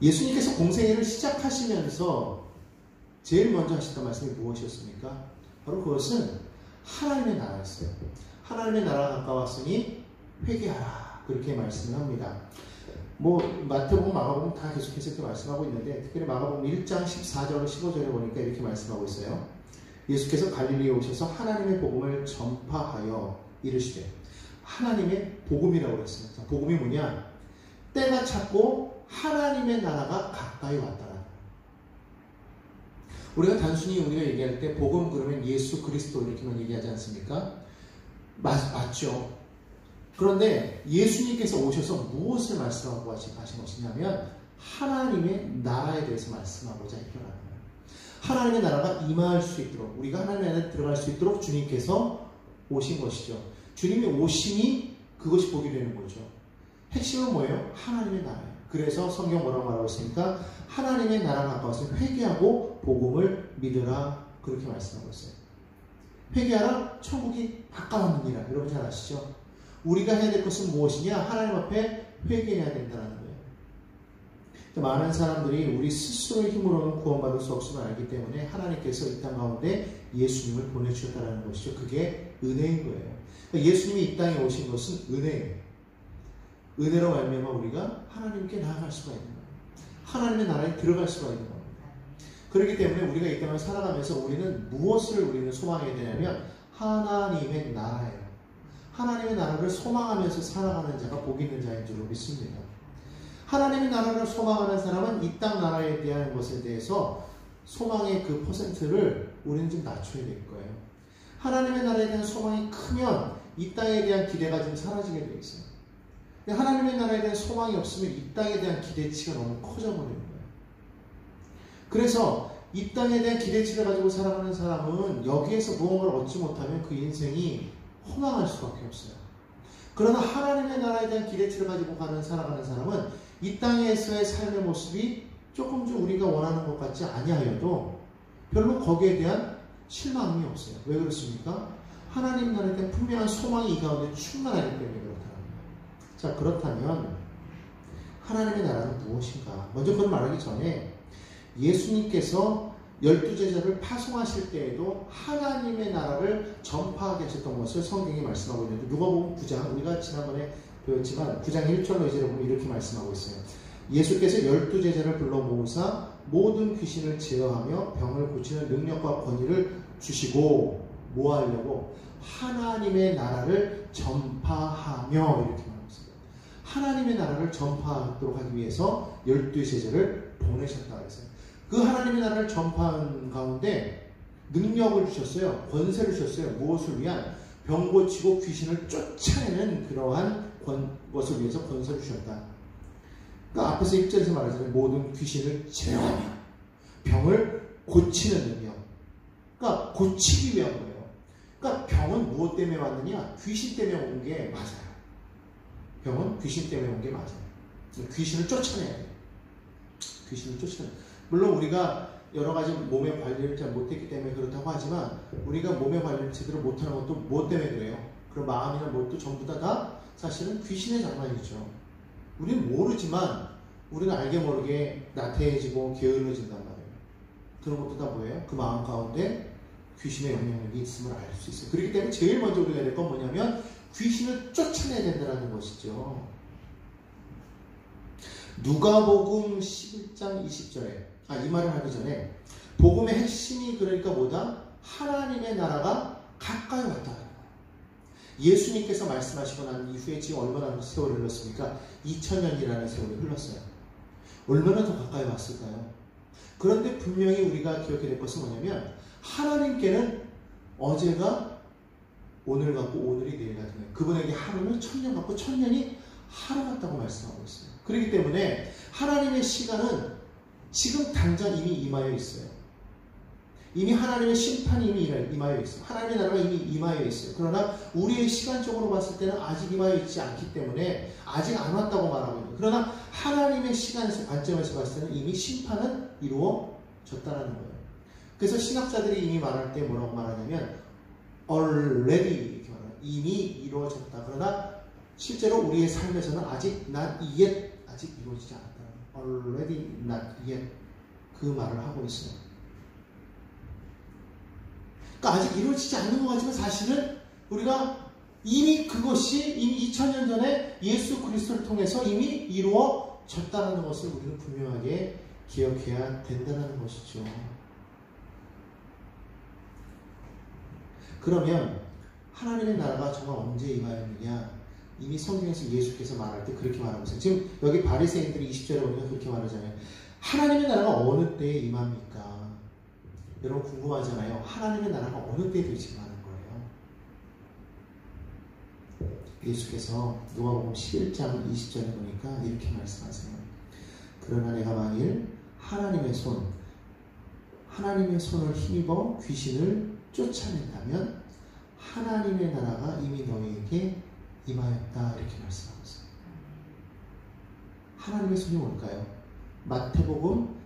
예수님께서 공생애를 시작하시면서 제일 먼저 하셨던 말씀이 무엇이었습니까? 바로 그것은 하나님의 나라였어요. 하나님의 나라가 가까웠으니 회개하라. 그렇게 말씀을 합니다. 마태복음, 마가복음 다 계속해서 이렇게 말씀하고 있는데, 특별히 마가복음 1장 14절, 15절에 보니까 이렇게 말씀하고 있어요. 예수께서 갈릴리에 오셔서 하나님의 복음을 전파하여 이르시되, 하나님의 복음이라고 그랬어요. 자, 복음이 뭐냐? 때가 찼고 하나님의 나라가 가까이 왔다. 우리가 단순히 우리가 얘기할 때 복음 그러면 예수 그리스도 이렇게만 얘기하지 않습니까? 맞죠. 그런데 예수님께서 오셔서 무엇을 말씀하고 하신 것이냐면 하나님의 나라에 대해서 말씀하고자 했더라는 거예요. 하나님의 나라가 임할 수 있도록, 우리가 하나님의 나라에 들어갈 수 있도록 주님께서 오신 것이죠. 주님이 오심이 그것이 복이 되는 거죠. 핵심은 뭐예요? 하나님의 나라예요. 그래서 성경 뭐라고 말하고 있습니까? 하나님의 나라가 가까워서 회개하고 복음을 믿으라. 그렇게 말씀하고 있어요. 회개하라. 천국이 가까웠느니라. 여러분 잘 아시죠? 우리가 해야 될 것은 무엇이냐? 하나님 앞에 회개해야 된다는 거예요. 많은 사람들이 우리 스스로의 힘으로는 구원받을 수 없음을 알기 때문에 하나님께서 이 땅 가운데 예수님을 보내주셨다는 것이죠. 그게 은혜인 거예요. 그러니까 예수님이 이 땅에 오신 것은 은혜예요. 은혜로 말미암아 우리가 하나님께 나아갈 수가 있는 거예요. 하나님의 나라에 들어갈 수가 있는 겁니다. 그렇기 때문에 우리가 이 땅을 살아가면서 우리는 무엇을 우리는 소망해야 되냐면 하나님의 나라예요. 하나님의 나라를 소망하면서 살아가는 자가 복 있는 자인 줄로 믿습니다. 하나님의 나라를 소망하는 사람은 이 땅 나라에 대한 것에 대해서 소망의 그 퍼센트를 우리는 좀 낮춰야 될 거예요. 하나님의 나라에 대한 소망이 크면 이 땅에 대한 기대가 좀 사라지게 되어 있어요. 하나님의 나라에 대한 소망이 없으면 이 땅에 대한 기대치가 너무 커져버리는 거예요. 그래서 이 땅에 대한 기대치를 가지고 살아가는 사람은 여기에서 무언가를 얻지 못하면 그 인생이 허망할 수밖에 없어요. 그러나 하나님의 나라에 대한 기대치를 가지고 살아가는 사람은 이 땅에서의 삶의 모습이 조금 좀 우리가 원하는 것 같지 아니하여도 별로 거기에 대한 실망이 없어요. 왜 그렇습니까? 하나님 나라에 대한 분명한 소망이 이 가운데 충만하기 때문에 그렇다는 거예요. 자, 그렇다면 하나님의 나라는 무엇인가? 먼저 그걸 말하기 전에 예수님께서 12제자를 파송하실 때에도 하나님의 나라를 전파하게 하셨던 것을 성경이 말씀하고 있는데, 누가복음 9장, 우리가 지난번에 배웠지만 9장 1절로 이제 보면 이렇게 말씀하고 있어요. 예수께서 12제자를 불러 모으사 모든 귀신을 제어하며 병을 고치는 능력과 권위를 주시고 뭐 하려고? 하나님의 나라를 전파하며, 이렇게 말하고 있습니다. 하나님의 나라를 전파하도록 하기 위해서 12제자를 보내셨다 그랬어요. 그 하나님의 나라를 전파하는 가운데 능력을 주셨어요. 권세를 주셨어요. 무엇을 위한? 병 고치고 귀신을 쫓아내는 그러한 것을 위해서 권세를 주셨다. 그러니까 앞에서 1절에서 말하자면 모든 귀신을 제어하며 병을 고치는 능력. 그러니까 고치기 위한 거예요. 그러니까 병은 무엇 때문에 왔느냐? 귀신 때문에 온 게 맞아요. 병은 귀신 때문에 온 게 맞아요. 귀신을 쫓아내야 돼요. 귀신을 쫓아내야 돼요. 물론 우리가 여러 가지 몸의 관리를 잘 못했기 때문에 그렇다고 하지만, 우리가 몸의 관리를 제대로 못하는 것도 무엇 때문에 그래요? 그런 마음이나 무엇도 전부 다 사실은 귀신의 장난이죠. 우리는 모르지만 우리는 알게 모르게 나태해지고 게을러진단 말이에요. 그런 것도 다 뭐예요? 그 마음 가운데 귀신의 영향력이 있음을 알 수 있어요. 그렇기 때문에 제일 먼저 우리가 해야 될 건 뭐냐면 귀신을 쫓아내야 된다는 것이죠. 누가복음 11장 20절에 이 말을 하기 전에 복음의 핵심이 그러니까 뭐다? 하나님의 나라가 가까이 왔다. 예수님께서 말씀하시고 난 이후에 지금 얼마나 세월이 흘렀습니까? 2000년이라는 세월이 흘렀어요. 얼마나 더 가까이 왔을까요? 그런데 분명히 우리가 기억해야 될 것은 뭐냐면 하나님께는 어제가 오늘 같고 오늘이 내일 같은 거예요. 그분에게 하루는 1000년 같고 1000년이 하루 같다고 말씀하고 있어요. 그렇기 때문에 하나님의 시간은 지금 당장 이미 임하여 있어요. 이미 하나님의 심판이 이미 임하여 있어요. 하나님의 나라가 이미 임하여 있어요. 그러나 우리의 시간적으로 봤을 때는 아직 임하여 있지 않기 때문에 아직 안 왔다고 말하고 있는 거예요. 그러나 하나님의 시간에서 관점에서 봤을 때는 이미 심판은 이루어졌다는 거예요. 그래서 신학자들이 이미 말할 때 뭐라고 말하냐면 already 이렇게 말해요. 이미 이루어졌다. 그러나 실제로 우리의 삶에서는 아직 not yet, 아직 이루어지지 않았다는 거예요. already not yet 그 말을 하고 있어요. 그러니까 아직 이루어지지 않는 것 같지만 사실은 우리가 이미 그것이 이미 2000년 전에 예수 그리스도를 통해서 이미 이루어졌다는 것을 우리는 분명하게 기억해야 된다는 것이죠. 그러면 하나님의 나라가 정말 언제 임하였느냐? 이미 성경에서 예수께서 말할 때 그렇게 말하고 있어요. 지금 여기 바리새인들이 20절에 보면 그렇게 말하잖아요. 하나님의 나라가 어느 때에 임합니까? 여러분 궁금하잖아요. 하나님의 나라가 어느 때에 임하는 거예요? 예수께서 누가복음 11장 20절에 보니까 이렇게 말씀하세요. 그러나 내가 만일 하나님의 손을 힘입어 귀신을 쫓아낸다면 하나님의 나라가 이미 너희에게 임하였다 이렇게 말씀하고 있어요. 하나님의 손이 뭘까요? 마태복음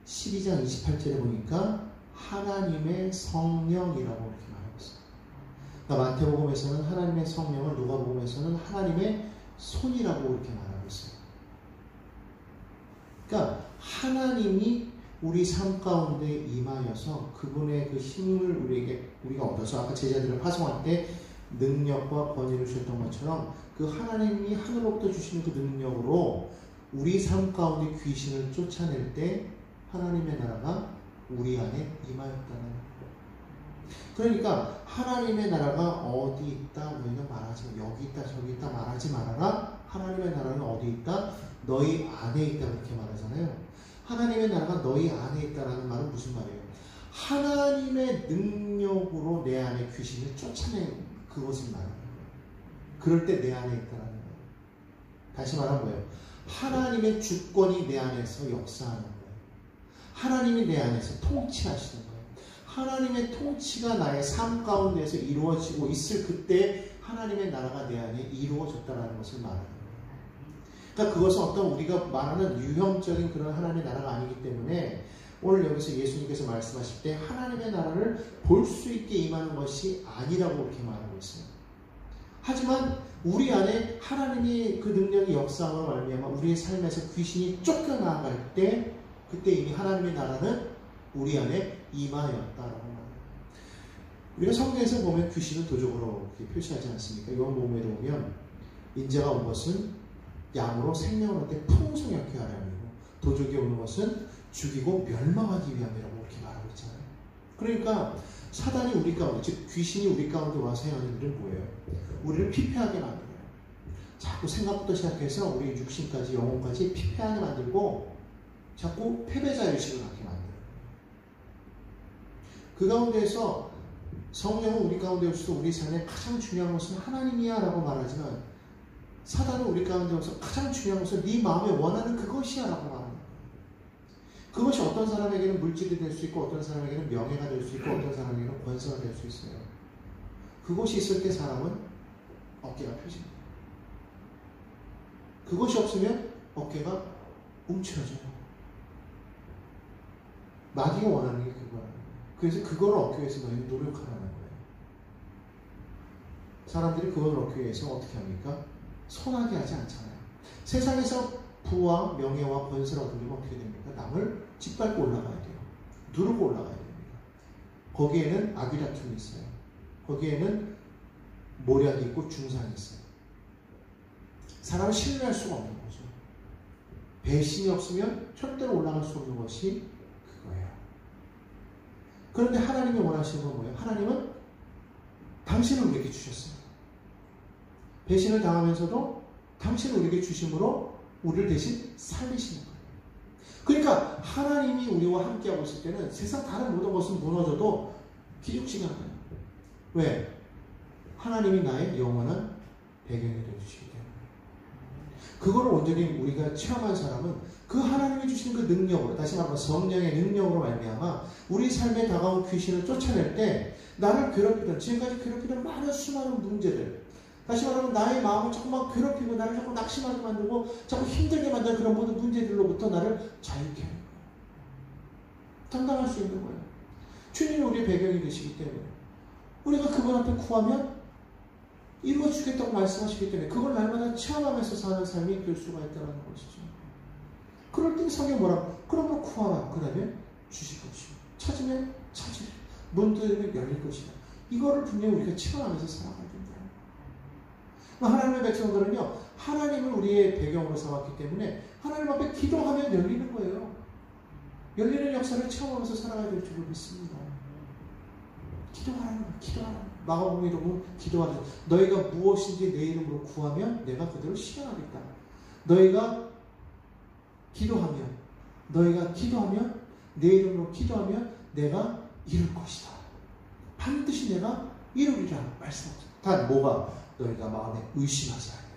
12장 28절에 보니까 하나님의 성령이라고 이렇게 말하고 있어요. 그러니까 마태복음에서는 하나님의 성령을, 누가복음에서는 하나님의 손이라고 이렇게 말하고 있어요. 그러니까 하나님이 우리 삶 가운데 임하여서 그분의 그 힘을 우리가 얻어서 아까 제자들을 파송할 때 능력과 권위를 주셨던 것처럼 그 하나님이 하늘로부터 주시는 그 능력으로 우리 삶 가운데 귀신을 쫓아낼 때 하나님의 나라가 우리 안에 임하였다는 거예요. 그러니까 하나님의 나라가 어디 있다 너희는 말하지 마. 여기 있다 저기 있다 말하지 말아라. 하나님의 나라는 어디 있다? 너희 안에 있다 그렇게 말하잖아요. 하나님의 나라가 너희 안에 있다라는 말은 무슨 말이에요? 하나님의 능력으로 내 안에 귀신을 쫓아낸 그것을 말하는 거예요. 그럴 때 내 안에 있다라는 거예요. 다시 말하면 뭐예요? 하나님의 주권이 내 안에서 역사하는 거예요. 하나님이 내 안에서 통치하시는 거예요. 하나님의 통치가 나의 삶 가운데에서 이루어지고 있을 그때 하나님의 나라가 내 안에 이루어졌다라는 것을 말하는 거예요. 그러니까 그것은 어떤 우리가 말하는 유형적인 그런 하나님의 나라가 아니기 때문에 오늘 여기서 예수님께서 말씀하실 때 하나님의 나라를 볼 수 있게 임하는 것이 아니라고 그렇게 말하고 있어요. 하지만 우리 안에 하나님이 그 능력이 역사함으로 말미암아 우리의 삶에서 귀신이 쫓겨나갈 때 그때 이미 하나님의 나라는 우리 안에 임하였다라고 말합니다. 우리가 성경에서 보면 귀신은 도적으로 이렇게 표시하지 않습니까? 요한복음에 보면 인자가 온 것은 양으로 생명을 얻되 풍성하게 하려 함이고 도적이 오는 것은 죽이고 멸망하기 위함이라고 이렇게 말하고 있잖아요. 그러니까 사단이 우리 가운데, 즉 귀신이 우리 가운데 와서 행하는 일은 뭐예요? 우리를 피폐하게 만들어요. 자꾸 생각부터 시작해서 우리 육신까지 영혼까지 피폐하게 만들고 자꾸 패배자의식을 갖게 만들어요. 그 가운데에서 성령은 우리 가운데 오셔서 우리 삶에 가장 중요한 것은 하나님이야 라고 말하지만 사단은 우리 가운데 오셔서 가장 중요한 것은 네 마음에 원하는 그것이야 라고 말합니다. 그것이 어떤 사람에게는 물질이 될 수 있고 어떤 사람에게는 명예가 될 수 있고 어떤 사람에게는 권세가 될 수 있어요. 그것이 있을 때 사람은 어깨가 펴집니다. 그것이 없으면 어깨가 움츠러져요. 마귀가 원하는 게 그거라는 거예요. 그래서 그걸 얻기 위해서 너희는 노력하라는 거예요. 사람들이 그걸 얻기 위해서 어떻게 합니까? 선하게 하지 않잖아요. 세상에서 부와 명예와 권세를 얻으려면 어떻게 됩니까? 남을 짓밟고 올라가야 돼요. 누르고 올라가야 됩니다. 거기에는 악의다툼이 있어요. 거기에는 모략이 있고 중상이 있어요. 사람을 신뢰할 수가 없는 거죠. 배신이 없으면 절대로 올라갈 수 없는 것이 그거예요. 그런데 하나님이 원하시는 건 뭐예요? 하나님은 당신을 우리에게 주셨어요. 배신을 당하면서도 당신을 우리에게 주심으로 우리를 대신 살리시는 거예요. 그러니까 하나님이 우리와 함께하고 있을 때는 세상 다른 모든 것은 무너져도 기죽지가 않아요. 왜? 하나님이 나의 영원한 배경이 되어주시기 때문에. 그거를 온전히 우리가 체험한 사람은 그 하나님이 주신 그 능력으로, 다시 말하면 성령의 능력으로 말미암아 우리 삶에 다가온 귀신을 쫓아낼 때 나를 괴롭히던, 지금까지 괴롭히던 많은 수많은 문제들, 다시 말하면 나의 마음을 자꾸만 괴롭히고 나를 자꾸 낙심하게 만들고 자꾸 힘들게 만드는 그런 모든 문제들로부터 나를 자유케 하는 거예요. 당당할 수 있는 거예요. 주님이 우리의 배경이 되시기 때문에 우리가 그분 앞에 구하면 이루어주겠다고 말씀하시기 때문에 그걸 날마다 체험하면서 사는 삶이 될 수가 있다는 것이죠. 그럴 때 성경 뭐라? 그러면 구하라. 그러면 주실 것이고 찾으면 찾으리라. 문 두드리면 열릴 것이다. 이거를 분명히 우리가 체험하면서 살아가야 된다. 하나님의 백성들은요, 하나님을 우리의 배경으로 삼았기 때문에 하나님 앞에 기도하면 열리는 거예요. 열리는 역사를 체험하면서 살아가야 될 줄을 믿습니다. 기도하라는 거예요. 기도하라는 거예요. 마가복음에 이러면 기도하라. 너희가 무엇인지 내 이름으로 구하면 내가 그대로 실현하겠다. 너희가 기도하면 내 이름으로 기도하면 내가 이룰 것이다. 반드시 내가 이루리라 말씀하셨다. 단 뭐가? 너희가 마음에 의심하지 아니하면.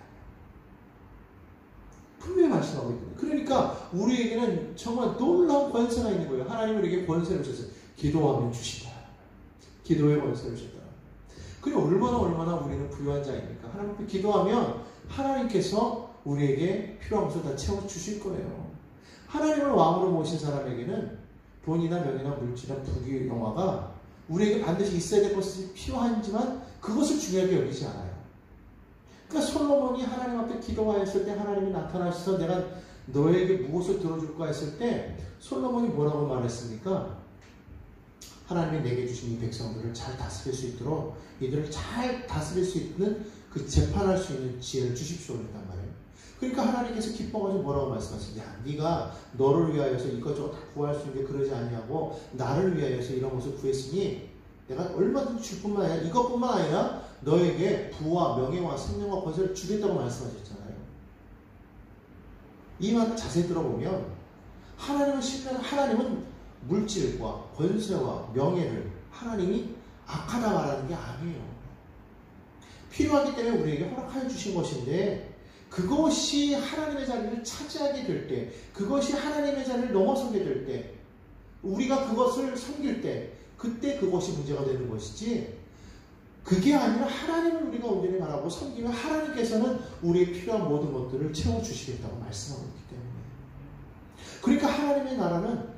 분명히 말씀하고 있거든요. 그러니까 우리에게는 정말 놀라운 권세가 있는 거예요. 하나님은 우리에게 권세를 주셨어요. 기도하면 주시다. 기도의 권세를 주셨다. 그리고 얼마나 우리는 부유한 자입니까? 하나님 앞에 기도하면 하나님께서 우리에게 필요한 것을 다 채워주실 거예요. 하나님을 왕으로 모신 사람에게는 돈이나 명예나 물질이나 부귀 영화가 우리에게 반드시 있어야 될 것이 필요하지만 그것을 중요하게 여기지 않아요. 그러니까 솔로몬이 하나님 앞에 기도하였을 때 하나님이 나타나셔서 내가 너에게 무엇을 들어줄까 했을 때 솔로몬이 뭐라고 말했습니까? 하나님이 내게 주신 이 백성들을 잘 다스릴 수 있도록 이들을 잘 다스릴 수 있는 그 재판할 수 있는 지혜를 주십시오 그랬단 말이에요. 그러니까 하나님께서 기뻐가지고 뭐라고 말씀하시냐? 네가 너를 위하여서 이것저것 다 구할 수 있는데 그러지 아니하고 나를 위하여서 이런 것을 구했으니 내가 얼마든지 줄 뿐만 아니라 이것뿐만 아니라 너에게 부와 명예와 생명과 권세를 주겠다고 말씀하셨잖아요. 이 말을 자세히 들어보면 하나님은 물질과 권세와 명예를 하나님이 악하다 말하는 게 아니에요. 필요하기 때문에 우리에게 허락하여 주신 것인데 그것이 하나님의 자리를 차지하게 될 때, 그것이 하나님의 자리를 넘어서게 될 때, 우리가 그것을 섬길 때, 그때 그것이 문제가 되는 것이지, 그게 아니라 하나님을 우리가 온전히 바라고 섬기면 하나님께서는 우리의 필요한 모든 것들을 채워주시겠다고 말씀하고 있기 때문에. 그러니까 하나님의 나라는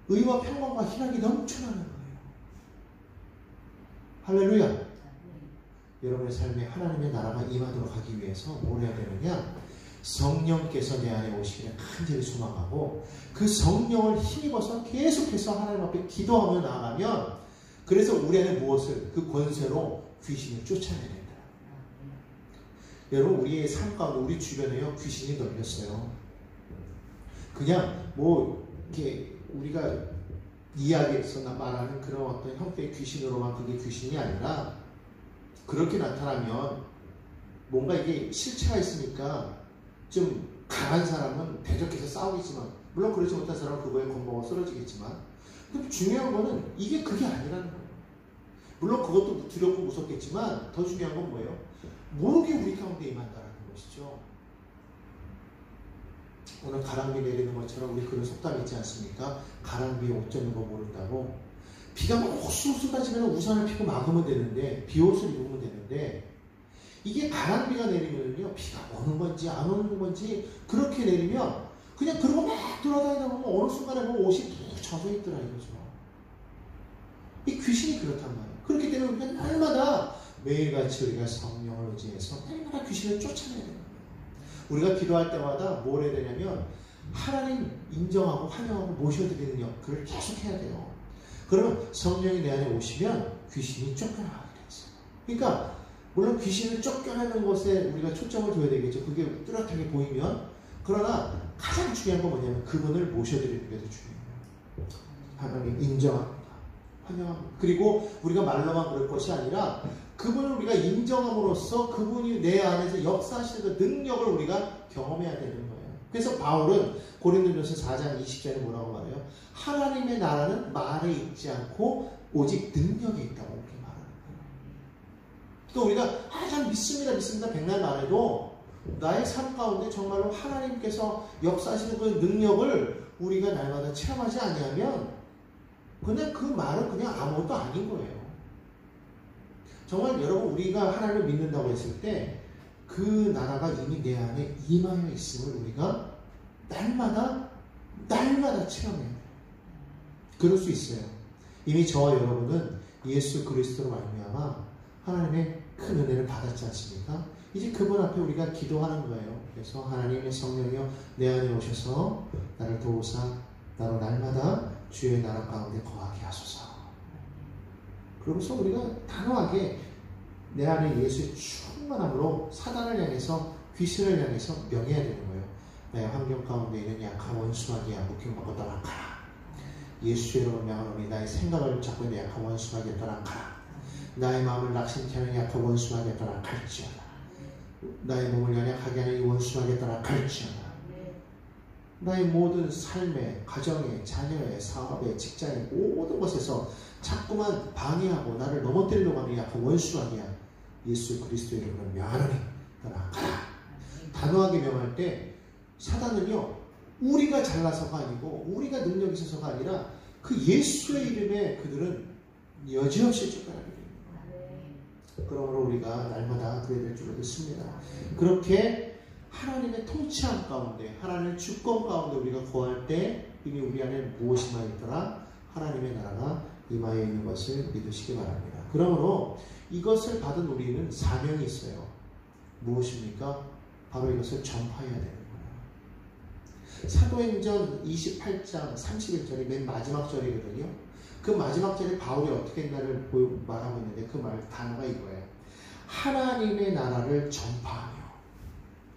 의와 평강과 희락이 넘쳐나는 거예요. 할렐루야. 여러분의 삶에 하나님의 나라가 임하도록 하기 위해서 뭘 해야 되느냐? 성령께서 내 안에 오시기를 간절히 소망하고 그 성령을 힘입어서 계속해서 하나님 앞에 기도하며 나아가면 그래서 우리 안에 무엇을? 그 권세로 귀신을 쫓아내야 된다. 여러분 우리의 삶 가운데 우리 주변에요 귀신이 널렸어요. 그냥 뭐 이렇게 우리가 이야기에서 말하는 그런 어떤 형태의 귀신으로만 그게 귀신이 아니라 그렇게 나타나면 뭔가 이게 실체가 있으니까 좀 강한 사람은 대적해서 싸우겠지만 물론 그렇지 못한 사람은 그거에 겁먹어 쓰러지겠지만 근데 중요한 거는 이게 그게 아니라는 거예요. 물론 그것도 두렵고 무섭겠지만 더 중요한 건 뭐예요? 모르게 우리 가운데 임한다는 것이죠. 오늘 가랑비 내리는 것처럼 우리 그런 속담이 있지 않습니까? 가랑비에 옷 젖는 거 모른다고. 비가 막 옥수수 쏟아지면 우산을 피고 막으면 되는데 비옷을 입으면 되는데 이게 가랑비가 내리면요 비가 오는 건지 안 오는 건지 그렇게 내리면 그냥 그러고 막 돌아다니다 보면 어느 순간에 보면 옷이 푹 젖어 있더라 이거죠. 이 귀신이 그렇단 말이에요. 그렇기 때문에 우리가 날마다 매일같이 우리가 성령을 의지해서 날마다 귀신을 쫓아내야 되는 거예요. 우리가 기도할 때마다 뭘 해야 되냐면 하나님 인정하고 환영하고 모셔드리는 역할을 계속 해야 돼요. 그러면 성령이 내 안에 오시면 귀신이 쫓겨나게 되겠어요. 그러니까 물론 귀신을 쫓겨나는 것에 우리가 초점을 둬야 되겠죠. 그게 뚜렷하게 보이면. 그러나 가장 중요한 건 뭐냐면 그분을 모셔드리는 게 더 중요해요. 하나님 인정합니다. 환영합니다. 그리고 우리가 말로만 그럴 것이 아니라 그분을 우리가 인정함으로써 그분이 내 안에서 역사하시는 그 능력을 우리가 경험해야 되는 거예요. 그래서 바울은 고린도전서 4장 20절에 뭐라고 말해요? 하나님의 나라는 말에 있지 않고 오직 능력에 있다고 이렇게 말하는 거예요. 또 우리가 난 믿습니다 백날 말해도 나의 삶 가운데 정말로 하나님께서 역사하시는 그 능력을 우리가 날마다 체험하지 아니하면 그냥 그 말은 그냥 아무것도 아닌 거예요. 정말 여러분 우리가 하나님을 믿는다고 했을 때 그 나라가 이미 내 안에 임하여 있음을 우리가 날마다 체험해야 돼요. 그럴 수 있어요. 이미 저와 여러분은 예수 그리스도로 말미암아 하나님의 큰 은혜를 받았지 않습니까? 이제 그분 앞에 우리가 기도하는 거예요. 그래서 하나님의 성령이여 내 안에 오셔서 나를 도우사 나로 날마다 주의 나라 가운데 거하게 하소서. 그러면서 우리가 단호하게 내 안에 예수의 충만함으로 사단을 향해서 귀신을 향해서 명해야 되는 거예요. 나의 환경 가운데 있는 약한 원수마귀야 묶임받고 떠나가라. 예수의 이름으로 명하노니 나의 생각을 잡고 있는 약한 원수마귀야 떠나가라. 나의 마음을 낙심케 하는 약한 원수마귀야 떠나갈지어다. 나의 몸을 연약하게 하는 이 원수마귀야 떠나갈지어다. 나의 모든 삶에, 가정에, 자녀에, 사업에, 직장에 모든 것에서 자꾸만 방해하고 나를 넘어뜨리려고 하는 약한 원수마귀야 예수 그리스도의 이름으로 명하노니 떠나가라. 단호하게 명할 때 사단은요 우리가 잘나서가 아니고 우리가 능력이 있어서가 아니라 그 예수의 이름에 그들은 여지없이 쫓겨나게 됩니다. 그러므로 우리가 날마다 그래야 될 줄로 믿습니다. 그렇게 하나님의 통치함 가운데 하나님의 주권 가운데 우리가 거할 때 이미 우리 안에 무엇이 많이 있더라? 하나님의 나라가 임하여 있는 것을 믿으시기 바랍니다. 그러므로 이것을 받은 우리는 사명이 있어요. 무엇입니까? 바로 이것을 전파해야 되는 거예요. 사도행전 28장 31절이 맨 마지막 절이거든요. 그 마지막 절에 바울이 어떻게 했나를 말하고 있는데 그 단어가 이거예요. 하나님의 나라를 전파하며.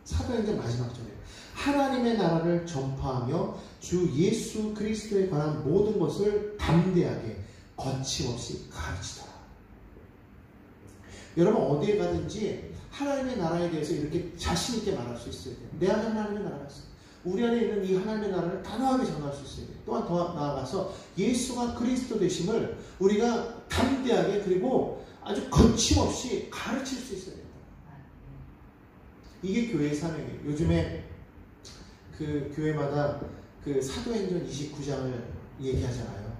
사도행전 마지막 절이에요. 하나님의 나라를 전파하며 주 예수 그리스도에 관한 모든 것을 담대하게 거침없이 가르치더라. 여러분 어디에 가든지 하나님의 나라에 대해서 이렇게 자신 있게 말할 수 있어야 돼요. 내 안에 하나님의 나라가 있어요. 우리 안에 있는 이 하나님의 나라를 단호하게 전할 수 있어야 돼요. 또한 더 나아가서 예수가 그리스도 되심을 우리가 담대하게 그리고 아주 거침없이 가르칠 수 있어야 돼요. 이게 교회의 사명이에요. 요즘에 그 교회마다 그 사도행전 29장을 얘기하잖아요.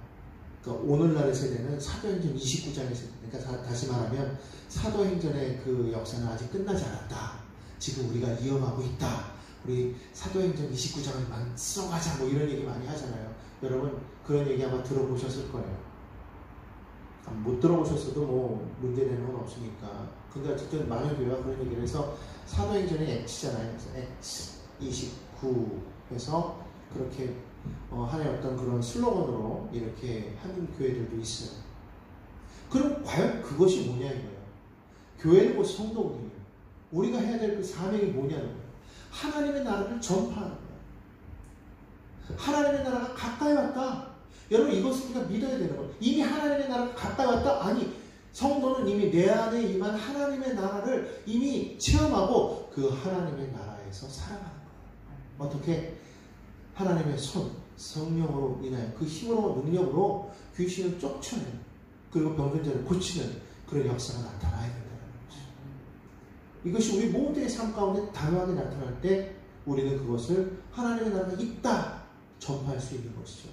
그러니까 오늘날의 세대는 사도행전 29장에서 그러니까 다시 말하면 사도행전의 그 역사는 아직 끝나지 않았다. 지금 우리가 이어가고 있다. 우리 사도행전 29장을 써가자 뭐 이런 얘기 많이 하잖아요. 여러분 그런 얘기 아마 들어보셨을 거예요. 못 들어보셨어도 뭐 문제되는 건 없으니까. 근데 어쨌든 많은 교회가 그런 얘기를 해서 사도행전의 X잖아요. 그래서 X 29에서 그렇게 하나의 어떤 그런 슬로건으로 이렇게 하는 교회들도 있어요. 그럼 과연 그것이 뭐냐는 거예요. 교회는 곧 성도거든요. 우리가 해야 될 그 사명이 뭐냐는 거예요. 하나님의 나라를 전파하는 거예요. 하나님의 나라가 가까이 왔다. 여러분 이것을 우리가 믿어야 되는 거예요. 이미 하나님의 나라가 가까이 왔다? 아니, 성도는 이미 내 안에 임한 하나님의 나라를 이미 체험하고 그 하나님의 나라에서 살아가는 거예요. 어떻게? 하나님의 손, 성령으로 인하여 그 힘으로 능력으로 귀신을 쫓아내는 그리고 병든 자를 고치는 그런 역사가 나타나야 된다는 거죠. 이것이 우리 모두의 삶 가운데 단호하게 나타날 때 우리는 그것을 하나님의 나라가 있다 전파할 수 있는 것이죠.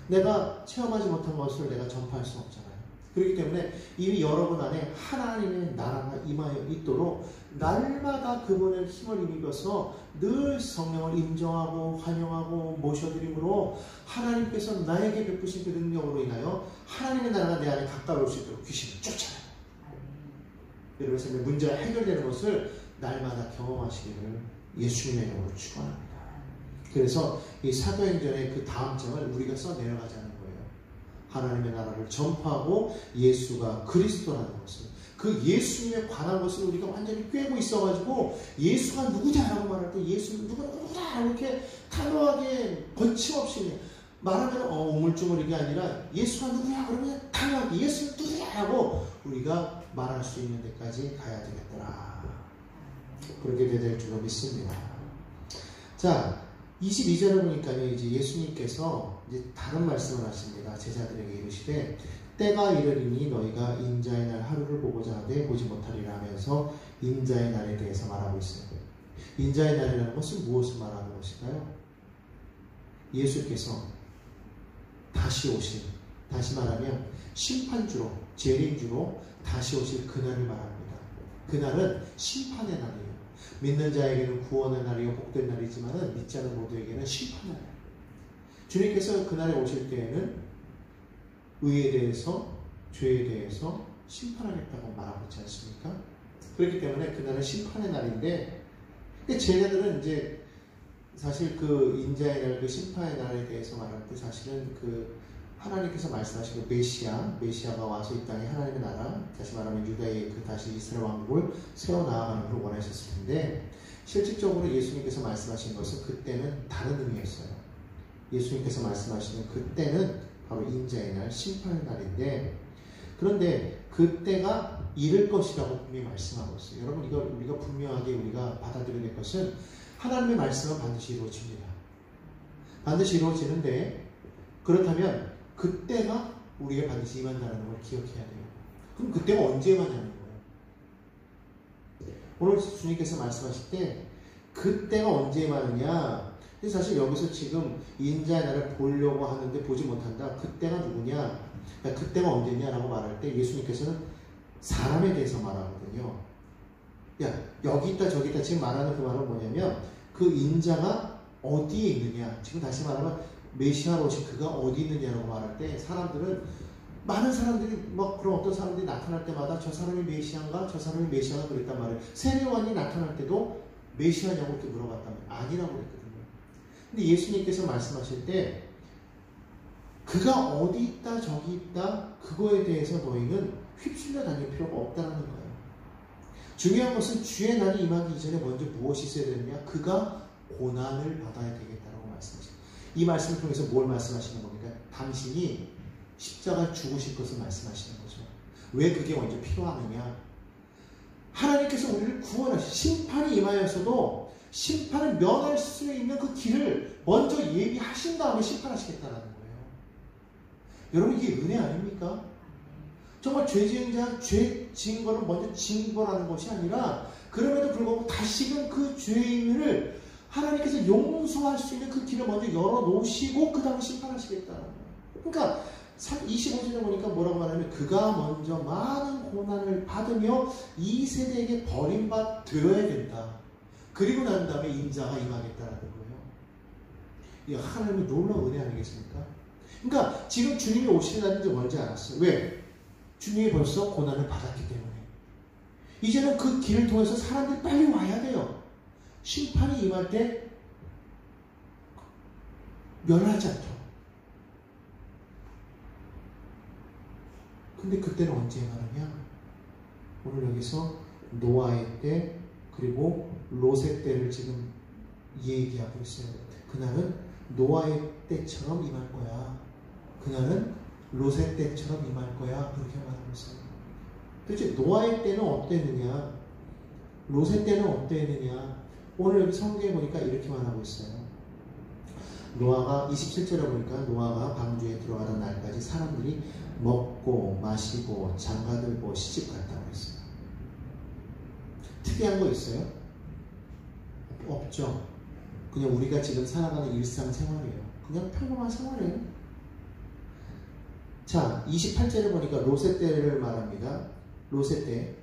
내가 체험하지 못한 것을 내가 전파할 수 없잖아요. 그렇기 때문에 이미 여러분 안에 하나님의 나라가 임하여 있도록 날마다 그분의 힘을 입어서 늘 성령을 인정하고 환영하고 모셔드림으로 하나님께서 나에게 베푸신 그 능력으로 인하여 하나님의 나라가 내 안에 가까울 수 있도록 귀신을 쫓아내요. 여러분의 삶의 문제가 해결되는 것을 날마다 경험하시기를 예수님의 이름으로 축원합니다. 그래서 이 사도행전의 그 다음 장을 우리가 써내려가자는 거예요. 하나님의 나라를 전파하고 예수가 그리스도라는 것을, 그 예수님에 관한 것을 우리가 완전히 꿰고 있어가지고 예수가 누구냐라고 말할 때 예수는 누구다 이렇게 단호하게 거침없이 말하면 우물쭈물이게 아니라 예수가 누구야 그러면 단호하게 예수는 누구냐라고 우리가 말할 수 있는 데까지 가야 되겠더라. 그렇게 될 줄로 믿습니다. 자, 22절을 보니까요, 이제 예수님께서 이제 다른 말씀을 하십니다. 제자들에게 이르시되 때가 이르리니 너희가 인자의 날 하루를 보고자 하되 보지 못하리라 하면서 인자의 날에 대해서 말하고 있어요. 인자의 날이라는 것은 무엇을 말하는 것일까요? 예수께서 다시 오실, 다시 말하면 심판주로, 재림주로 다시 오실 그날을 말합니다. 그날은 심판의 날이에요. 믿는 자에게는 구원의 날이요 복된 날이지만 믿지 않는 모두에게는 심판의 날. 주님께서 그날에 오실 때에는 의에 대해서 죄에 대해서 심판하겠다고 말하고 있지 않습니까? 그렇기 때문에 그날은 심판의 날인데, 제자들은 이제 사실 그 인자의 날, 그 심판의 날에 대해서 말할 때 사실은 그 하나님께서 말씀하신 그 메시아가 와서 이 땅에 하나님의 나라, 다시 말하면 유다의 그 다시 이스라엘 왕국을 세워 나아가는 걸 원하셨을 텐데, 실질적으로 예수님께서 말씀하신 것은 그때는 다른 의미였어요. 예수님께서 말씀하시는 그때는 바로 인자의 날, 심판의 날인데, 그런데 그때가 이를 것이라고 분명히 말씀하고 있어요. 여러분, 이걸 우리가 분명하게 우리가 받아들여야 될 것은 하나님의 말씀은 반드시 이루어집니다. 반드시 이루어지는데, 그렇다면 그때가 우리가 반드시 임한다는 걸 기억해야 돼요. 그럼 그때가 언제 임하냐는 거예요. 오늘 주님께서 말씀하실 때 그때가 언제 임하느냐. 사실 여기서 지금 인자의 날을 보려고 하는데 보지 못한다. 그때가 누구냐? 그러니까 그때가 언제냐라고 말할 때 예수님께서는 사람에 대해서 말하거든요. 야, 여기 있다 저기 있다 지금 말하는 그 말은 뭐냐면 그 인자가 어디에 있느냐. 지금 다시 말하면 메시아로 오신 그가 어디 있느냐라고 말할 때 많은 사람들이 막 그런 어떤 사람들이 나타날 때마다 저 사람이 메시아인가? 저 사람이 메시아가 그랬단 말이에요. 세례요한이 나타날 때도 메시아냐고 이렇게 물어봤다면 아니라고 그랬거든요. 근데 예수님께서 말씀하실 때 그가 어디 있다 저기 있다 그거에 대해서 너희는 휩쓸려 다닐 필요가 없다는 거예요. 중요한 것은 주의 날이 임하기 이전에 먼저 무엇이 있어야 되느냐? 그가 고난을 받아야 되겠다라고 말씀하십니다. 이 말씀을 통해서 뭘 말씀하시는 겁니까? 당신이 십자가에 죽으실 것을 말씀하시는 거죠. 왜 그게 먼저 필요하느냐? 하나님께서 우리를 구원하시, 심판이 임하였어도 심판을 면할 수 있는 그 길을 먼저 예비하신 다음에 심판하시겠다는 거예요. 여러분, 이게 은혜 아닙니까? 정말 죄 지은 거를 먼저 징벌하는 것이 아니라, 그럼에도 불구하고 다시금 그 죄인을 하나님께서 용서할 수 있는 그 길을 먼저 열어놓으시고 그 다음에 심판하시겠다는 거예요. 그러니까 25절에 보니까 뭐라고 말하냐면 그가 먼저 많은 고난을 받으며 이 세대에게 버림받되어야 된다. 그리고 난 다음에 인자가 임하겠다는 거예요. 이 하나님의 놀라운 은혜 아니겠습니까? 그러니까 지금 주님이 오시는 날인지 뭔지 알았어요. 왜? 주님이 벌써 고난을 받았기 때문에. 이제는 그 길을 통해서 사람들이 빨리 와야 돼요. 심판이 임할 때 멸하지 않도록. 근데 그때는 언제 임하느냐? 오늘 여기서 노아의 때 그리고 롯의 때를 지금 얘기하고 있어요. 그날은 노아의 때처럼 임할 거야. 그날은 롯의 때처럼 임할 거야. 그렇게 말하고 있어요. 도대체 노아의 때는 어땠느냐? 롯의 때는 어땠느냐? 오늘 여기 성경에 보니까 이렇게 말하고 있어요. 노아가 27절에 보니까 노아가 방주에 들어가던 날까지 사람들이 먹고 마시고 장가들고 시집갔다고 했어요. 특이한 거 있어요? 없죠. 그냥 우리가 지금 살아가는 일상생활이에요. 그냥 평범한 생활이에요. 자, 28절에 보니까 롯의 때를 말합니다. 롯의 때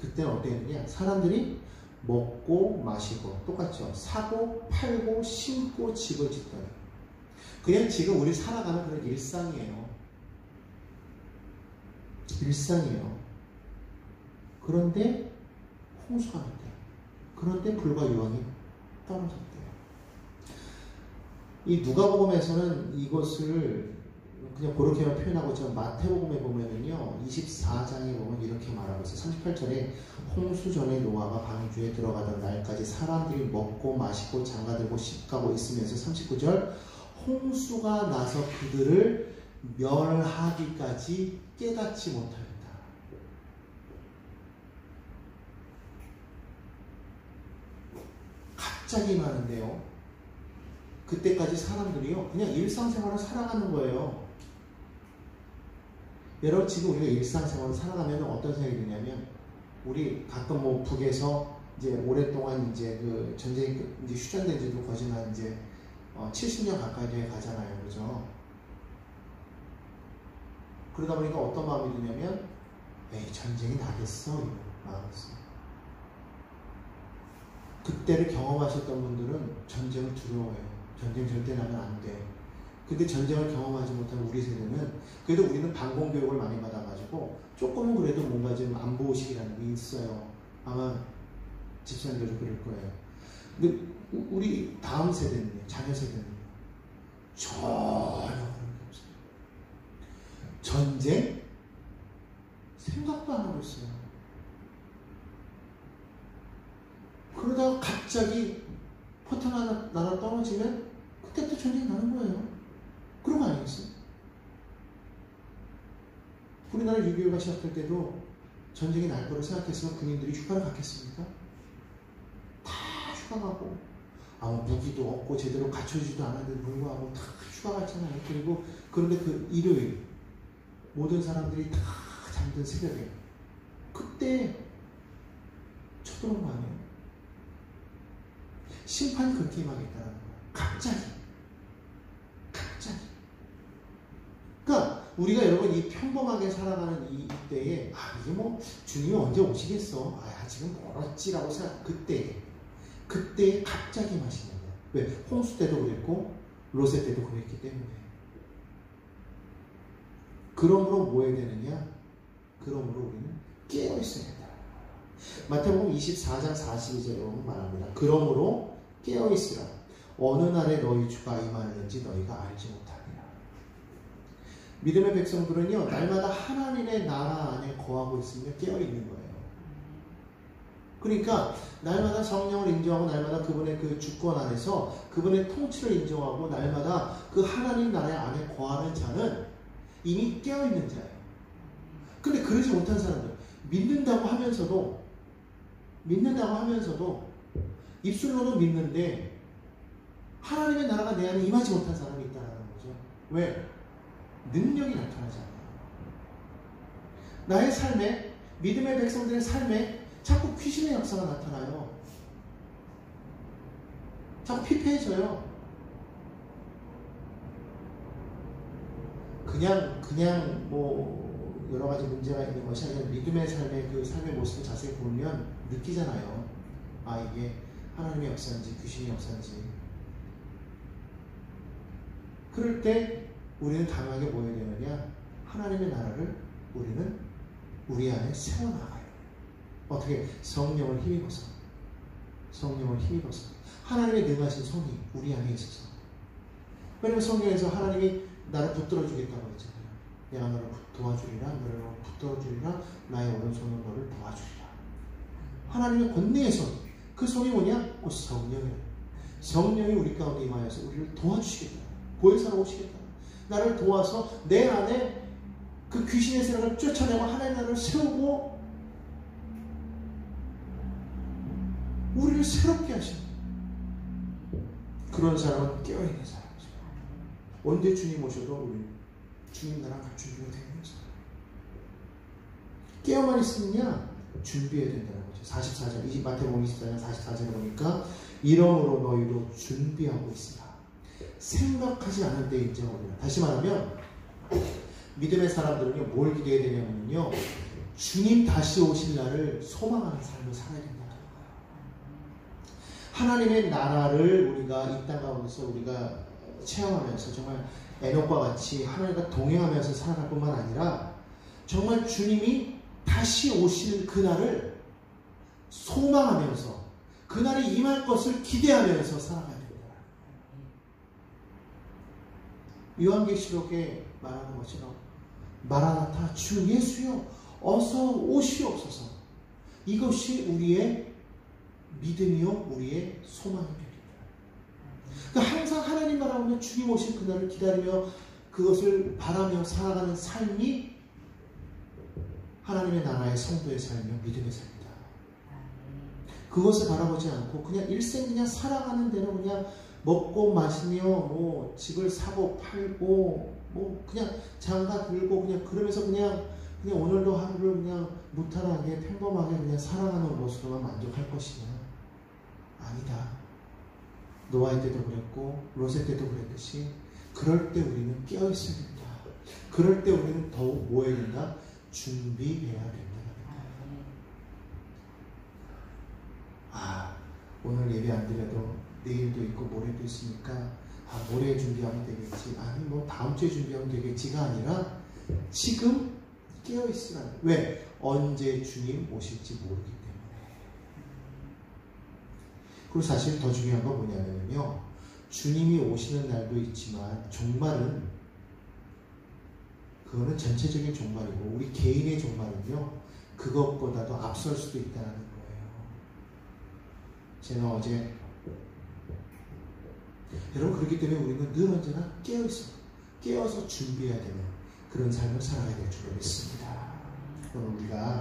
그때는 어땠느냐? 사람들이 먹고 마시고 똑같죠. 사고 팔고 심고 집을 짓더라. 그냥 지금 우리 살아가는 그런 일상이에요. 일상이에요. 그런데 홍수가 났대요. 그런데 불과 유황이 떨어졌대요. 이 누가복음에서는 이것을 그냥 그렇게만 표현하고 저 마태복음에 보면은요 24장에 보면 이렇게 말하고 있어요. 38절에 홍수 전에 노아가 방주에 들어가던 날까지 사람들이 먹고 마시고 장가들고 시집가고 있으면서 39절 홍수가 나서 그들을 멸하기까지 깨닫지 못하였다. 갑자기 많은데요. 그때까지 사람들이요 그냥 일상생활을 살아가는 거예요. 여러분 지금 우리가 일상생활을 살아가면 어떤 생각이 드냐면 우리 가끔 뭐 북에서 이제 오랫동안 이제 그 전쟁이 이제 휴전된 지도 거진 한 이제 70년 가까이 돼 가잖아요. 그죠? 그러다 보니까 어떤 마음이 드냐면 에이 전쟁이 나겠어 이런 마음이 있어요. 그때를 경험하셨던 분들은 전쟁을 두려워해요. 전쟁 절대 나면 안 돼. 근데 전쟁을 경험하지 못한 우리 세대는 그래도 우리는 반공교육을 많이 받아가지고 조금은 그래도 뭔가 좀 안보의식이라는 게 있어요. 아마 집사님들도 그럴 거예요. 근데 우리 다음 세대는요, 자녀 세대는요, 전혀 그런 게 없어요. 전쟁? 생각도 안 하고 있어요. 그러다가 갑자기 포탄 하나 떨어지면 그때부터 전쟁이 나는 거예요. 그런 거 아니겠어요? 우리나라 6.25가 시작될 때도 전쟁이 날 거로 생각했으면 군인들이 휴가를 갔겠습니까? 다 휴가 가고, 무기도 없고 제대로 갖춰지지도 않았는데 불구하고 다 휴가 갔잖아요. 그리고 그런데 그 일요일 모든 사람들이 다 잠든 새벽에 그때 쳐들어온 거 아니에요? 심판이 그렇게 임하겠다는 거예요. 갑자기. 그러니까 우리가 여러분 이 평범하게 살아가는 이때에 이게 뭐 주님이 언제 오시겠어? 지금 멀었지라고 생각. 그때에 갑자기 마시는 거예요. 왜? 홍수 때도 그랬고 로세 때도 그랬기 때문에. 그러므로 뭐 해야 되느냐? 그러므로 우리는 깨어 있어야 된다. 마태복음 24장 42절에 보면 말합니다. 그러므로 깨어 있으라. 어느 날에 너희 주가 임하는지 너희가 알지 못하느냐. 믿음의 백성들은요, 날마다 하나님의 나라 안에 거하고 있으며 깨어 있는 거예요. 그러니까 날마다 성령을 인정하고 날마다 그분의 그 주권 안에서 그분의 통치를 인정하고 날마다 그 하나님 나라 안에 거하는 자는 이미 깨어 있는 자예요. 근데 그러지 못한 사람들, 믿는다고 하면서도 입술로는 믿는데 하나님의 나라가 내 안에 임하지 못한 사람이 있다는 거죠. 왜? 능력이 나타나지 않아요. 나의 삶에, 믿음의 백성들의 삶에 자꾸 귀신의 역사가 나타나요. 자꾸 피폐해져요. 그냥 뭐 여러 가지 문제가 있는 것이 아니라 믿음의 삶의 그 삶의 모습을 자세히 보면 느끼잖아요. 이게 하나님의 역사인지 귀신의 역사인지. 그럴 때 우리는 강하게 뭐 해야 되느냐? 하나님의 나라를 우리는 우리 안에 세워나가요. 어떻게? 성령을 힘입어서 하나님의 능하신 손이 우리 안에 있어서. 왜냐면 성경에서 하나님이 나를 붙들어 주겠다고 했잖아요. 내가 너를 도와주리라, 너를 붙들어 주리라, 나의 오른손은 너를 도와주리라. 하나님의 권능의 손, 그 손이 뭐냐? 곧 성령이에요. 성령이 우리 가운데 임하여서 우리를 도와주시겠다. 보혜사로 오시겠다. 나를 도와서 내 안에 그 귀신의 세력을 쫓아내고 하나님의 나라를 세우고 우리를 새롭게 하시는 그런 사람은 깨어있는 사람이죠. 언제 주님 오셔도 우리는 주님 나라 갈 준비가 되는 거죠. 깨어만 있으면야 준비해야 된다는 거죠. 44절, 마태복음 24장 44절에 보니까 이러므로 너희도 준비하고 있으라. 생각하지 않을 때 인정을 오리라. 다시 말하면 믿음의 사람들은요, 뭘 기대해야 되냐면요, 주님 다시 오실 날을 소망하는 삶을 살아야 된다는 거예요. 하나님의 나라를 우리가 이 땅 가운데서 우리가 체험하면서 정말 에녹과 같이 하나님과 동행하면서 살아갈 뿐만 아니라 정말 주님이 다시 오실 그날을 소망하면서 그날이 임할 것을 기대하면서 살아가야 됩니다. 요한계시록에 말하는 것처럼 마라나타 주 예수여 어서 오시옵소서. 이것이 우리의 믿음이요 우리의 소망이 됩니다. 그러니까 항상 하나님 나라 오면 주님 오실 그날을 기다리며 그것을 바라며 살아가는 삶이 하나님의 나라의 성도의 삶이요 믿음의 삶이다. 그것을 바라보지 않고 그냥 일생 그냥 살아가는 대로 그냥 먹고 마시며 뭐 집을 사고 팔고 뭐 그냥 장가 들고 그냥 그러면서 그냥 오늘도 하루를 그냥 무탈하게 평범하게 그냥 살아가는 모습으로만 만족할 것이냐? 아니다. 노아의 때도 그랬고 롯의 때도 그랬듯이 그럴 때 우리는 깨어 있어야 된다. 그럴 때 우리는 더욱 뭐 해야 된다? 준비해야 된다. 오늘 예배 안 드려도 내일도 있고 모레도 있으니까 모레 준비하면 되겠지, 아니 뭐 다음 주에 준비하면 되겠지가 아니라 지금 깨어있으라는. 왜? 언제 주님 오실지 모르기 때문에. 그리고 사실 더 중요한 건 뭐냐면요, 주님이 오시는 날도 있지만 종말은, 그거는 전체적인 종말이고 우리 개인의 종말은요 그것보다도 앞설 수도 있다는 거예요. 제가 어제, 여러분, 그렇기 때문에 우리는 늘 언제나 깨어서 준비해야 되는 그런 삶을 살아야 될 줄 믿습니다. 오늘 우리가